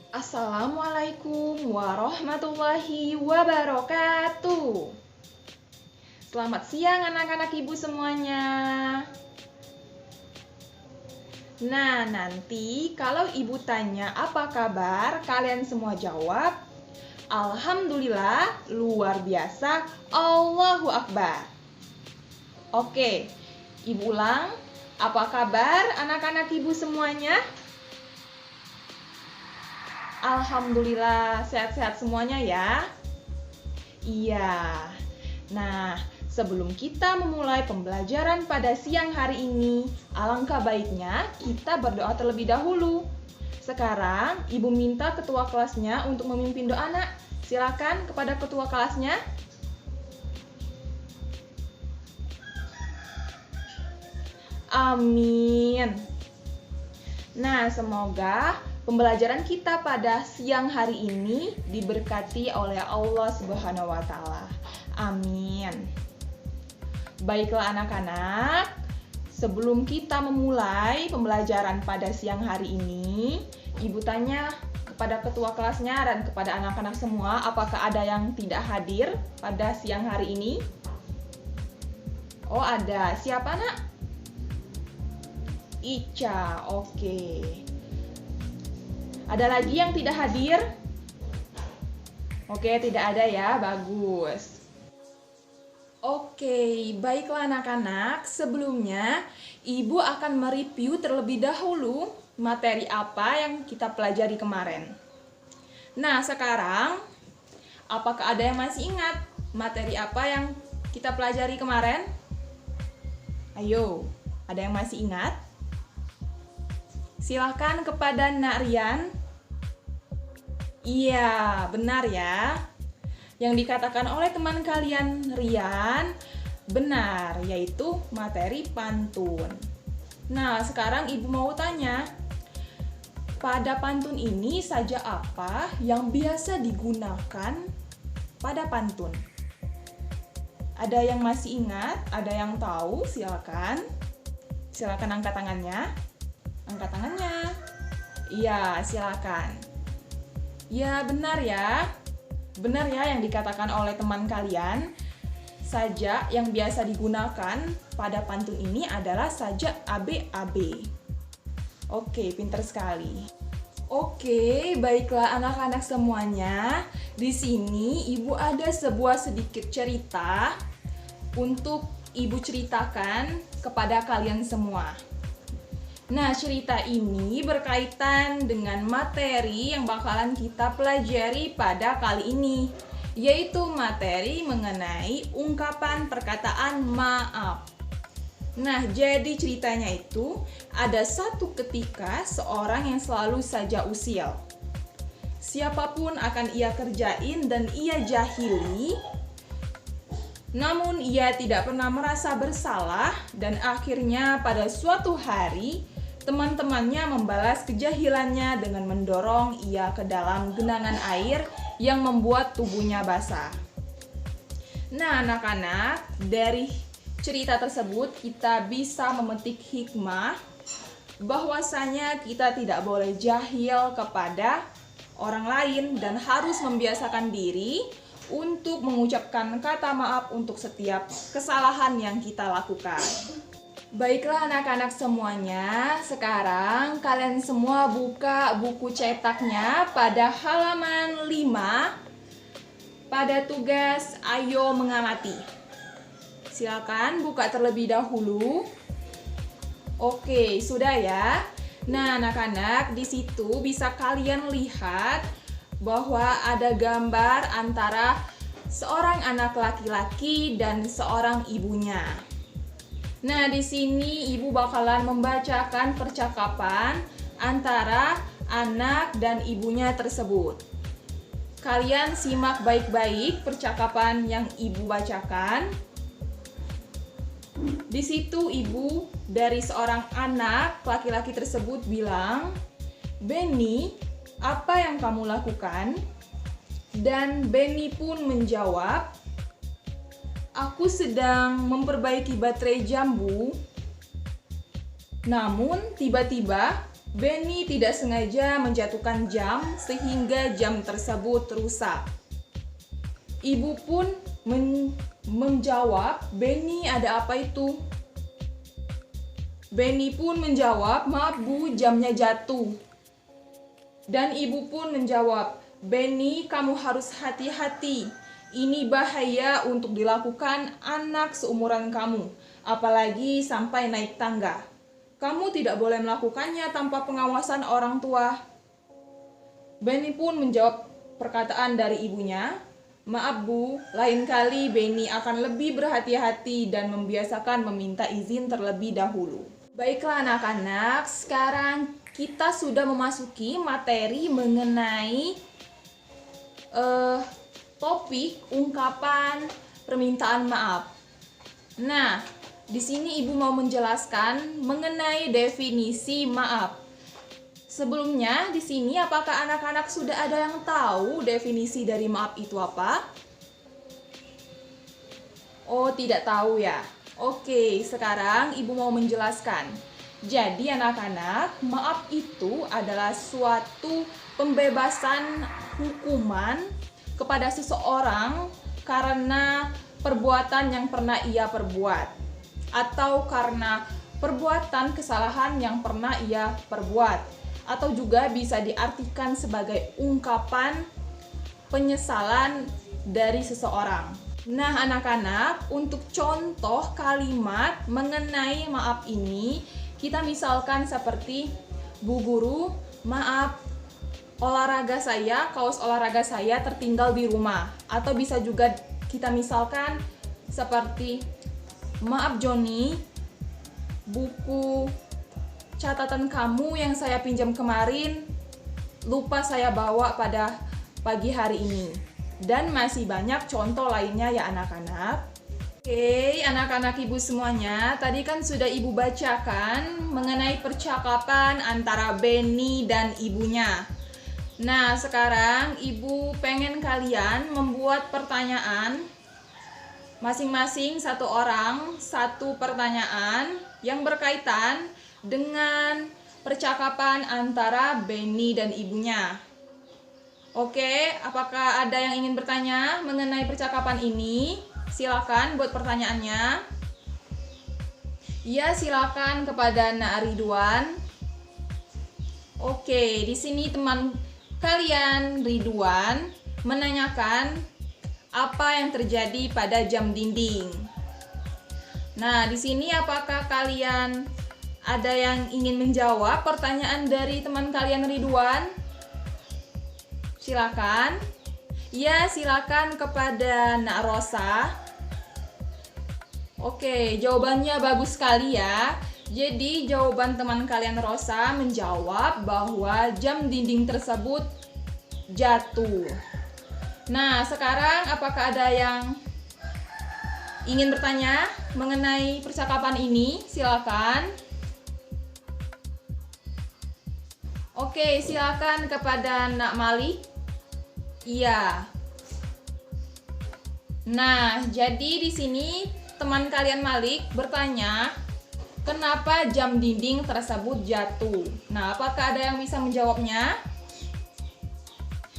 Assalamualaikum warahmatullahi wabarakatuh. Selamat siang anak-anak ibu semuanya. Nah, nanti kalau ibu tanya apa kabar, kalian semua jawab, Alhamdulillah, luar biasa, Allahu Akbar. Oke, ibu ulang, apa kabar anak-anak ibu semuanya? Alhamdulillah, sehat-sehat semuanya ya. Iya. Nah, sebelum kita memulai pembelajaran pada siang hari ini, alangkah baiknya kita berdoa terlebih dahulu. Sekarang, ibu minta ketua kelasnya untuk memimpin doa, Nak. Silakan kepada ketua kelasnya. Amin. Nah, semoga pembelajaran kita pada siang hari ini diberkati oleh Allah Subhanahu wa Ta'ala. Amin. Baiklah anak-anak, sebelum kita memulai pembelajaran pada siang hari ini, ibu tanya kepada ketua kelasnya dan kepada anak-anak semua, apakah ada yang tidak hadir pada siang hari ini? Oh, ada. Siapa, Nak? Ica, oke. Ada lagi yang tidak hadir? Oke, tidak ada ya, bagus. Oke, baiklah anak-anak. Sebelumnya, ibu akan mereview terlebih dahulu materi apa yang kita pelajari kemarin. Nah, sekarang, apakah ada yang masih ingat materi apa yang kita pelajari kemarin? Ayo, ada yang masih ingat? Silahkan kepada Nak Rian. Iya, benar ya. Yang dikatakan oleh teman kalian Rian benar, yaitu materi pantun. Nah, sekarang ibu mau tanya, pada pantun ini saja apa yang biasa digunakan pada pantun? Ada yang masih ingat? Ada yang tahu? Silakan. Silakan angkat tangannya. Angkat tangannya. Iya, silakan. Ya, benar ya. Benar ya yang dikatakan oleh teman kalian. Sajak yang biasa digunakan pada pantun ini adalah sajak ABAB. Oke, pintar sekali. Oke, baiklah anak-anak semuanya. Di sini ibu ada sebuah sedikit cerita untuk ibu ceritakan kepada kalian semua. Nah, cerita ini berkaitan dengan materi yang bakalan kita pelajari pada kali ini, yaitu materi mengenai ungkapan perkataan maaf. Nah, jadi ceritanya itu ada satu ketika seorang yang selalu saja usil. Siapapun akan ia kerjain dan ia jahili, namun ia tidak pernah merasa bersalah dan akhirnya pada suatu hari teman-temannya membalas kejahilannya dengan mendorong ia ke dalam genangan air yang membuat tubuhnya basah. Nah, anak-anak, dari cerita tersebut kita bisa memetik hikmah bahwasanya kita tidak boleh jahil kepada orang lain dan harus membiasakan diri untuk mengucapkan kata maaf untuk setiap kesalahan yang kita lakukan. Baiklah anak-anak semuanya, sekarang kalian semua buka buku cetaknya pada halaman 5 pada tugas Ayo Mengamati. Silakan buka terlebih dahulu. Oke, sudah ya. Nah, anak-anak, di situ bisa kalian lihat bahwa ada gambar antara seorang anak laki-laki dan seorang ibunya. Nah, di sini ibu bakalan membacakan percakapan antara anak dan ibunya tersebut. Kalian simak baik-baik percakapan yang ibu bacakan. Di situ ibu dari seorang anak laki-laki tersebut bilang, "Benny, apa yang kamu lakukan?" Dan Benny pun menjawab, "Aku sedang memperbaiki baterai jambu." Namun tiba-tiba Benny tidak sengaja menjatuhkan jam sehingga jam tersebut rusak. Ibu pun menjawab, "Benny, ada apa itu?" Benny pun menjawab, "Maaf Bu, jamnya jatuh." Dan ibu pun menjawab, "Benny, kamu harus hati-hati. Ini bahaya untuk dilakukan anak seumuran kamu, apalagi sampai naik tangga. Kamu tidak boleh melakukannya tanpa pengawasan orang tua." Benny pun menjawab perkataan dari ibunya, "Maaf Bu, lain kali Benny akan lebih berhati-hati dan membiasakan meminta izin terlebih dahulu." Baiklah anak-anak, sekarang kita sudah memasuki materi mengenai topik ungkapan permintaan maaf. Nah, di sini Ibu mau menjelaskan mengenai definisi maaf. Sebelumnya, di sini apakah anak-anak sudah ada yang tahu definisi dari maaf itu apa? Oh, tidak tahu ya. Oke, sekarang Ibu mau menjelaskan. Jadi anak-anak, maaf itu adalah suatu pembebasan hukuman kepada seseorang karena perbuatan yang pernah ia perbuat, atau karena perbuatan kesalahan yang pernah ia perbuat, atau juga bisa diartikan sebagai ungkapan penyesalan dari seseorang. Nah anak-anak, untuk contoh kalimat mengenai maaf ini, kita misalkan seperti, "Bu Guru, maaf, kaos olahraga saya tertinggal di rumah." Atau bisa juga kita misalkan seperti, "Maaf Joni, buku catatan kamu yang saya pinjam kemarin lupa saya bawa pada pagi hari ini." Dan masih banyak contoh lainnya ya anak-anak. Oke, anak-anak Ibu semuanya, tadi kan sudah Ibu bacakan mengenai percakapan antara Benny dan ibunya. Nah, sekarang Ibu pengen kalian membuat pertanyaan, masing-masing satu orang, satu pertanyaan yang berkaitan dengan percakapan antara Benny dan ibunya. Oke, apakah ada yang ingin bertanya mengenai percakapan ini? Silakan buat pertanyaannya. Ya, silakan kepada Nak Ridwan. Oke, di sini teman kalian Ridwan menanyakan apa yang terjadi pada jam dinding. Nah, di sini apakah kalian ada yang ingin menjawab pertanyaan dari teman kalian Ridwan? Silakan. Ya, silakan kepada Nak Rosa. Oke, jawabannya bagus sekali ya. Jadi, jawaban teman kalian Rosa menjawab bahwa jam dinding tersebut jatuh. Nah, sekarang apakah ada yang ingin bertanya mengenai percakapan ini? Silakan. Oke, silakan kepada Nak Malik. Iya. Nah, jadi di sini teman kalian Malik bertanya, kenapa jam dinding tersebut jatuh? Nah, apakah ada yang bisa menjawabnya?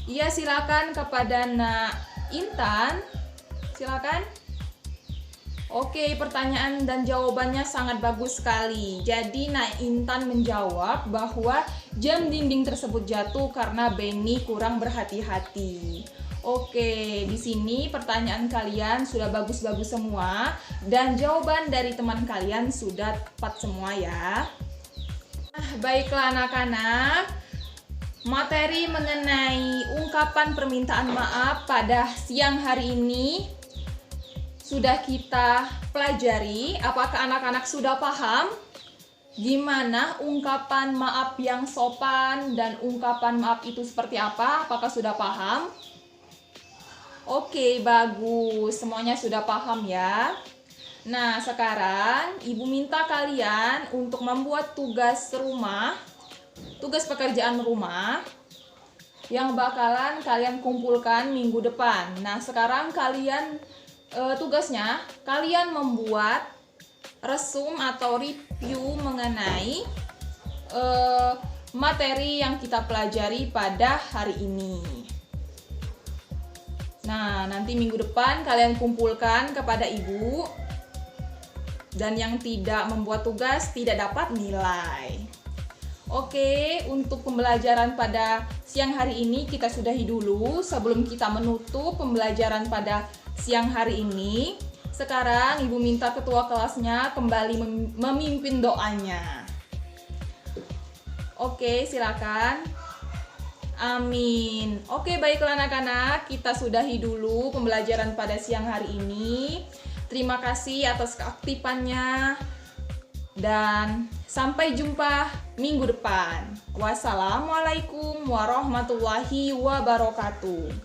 Iya, silakan kepada Nak Intan. Silakan. Oke, pertanyaan dan jawabannya sangat bagus sekali. Jadi Nak Intan menjawab bahwa jam dinding tersebut jatuh karena Benny kurang berhati-hati. Oke, di sini pertanyaan kalian sudah bagus-bagus semua dan jawaban dari teman kalian sudah tepat semua ya. Nah, baiklah anak-anak, materi mengenai ungkapan permintaan maaf pada siang hari ini sudah kita pelajari. Apakah anak-anak sudah paham gimana ungkapan maaf yang sopan dan ungkapan maaf itu seperti apa? Apakah sudah paham? Oke, bagus. Semuanya sudah paham ya. Nah, sekarang Ibu minta kalian untuk membuat tugas rumah, tugas pekerjaan rumah yang bakalan kalian kumpulkan minggu depan. Nah, sekarang kalian tugasnya kalian membuat resum atau review mengenai materi yang kita pelajari pada hari ini. Nah, nanti minggu depan kalian kumpulkan kepada ibu, dan yang tidak membuat tugas tidak dapat nilai. Oke, untuk pembelajaran pada siang hari ini kita sudahi dulu sebelum kita menutup pembelajaran pada siang hari ini. Sekarang ibu minta ketua kelasnya kembali memimpin doanya. Oke, silakan. Amin. Oke, baiklah anak-anak, kita sudahi dulu pembelajaran pada siang hari ini. Terima kasih atas keaktifannya. Dan sampai jumpa minggu depan. Wassalamualaikum warahmatullahi wabarakatuh.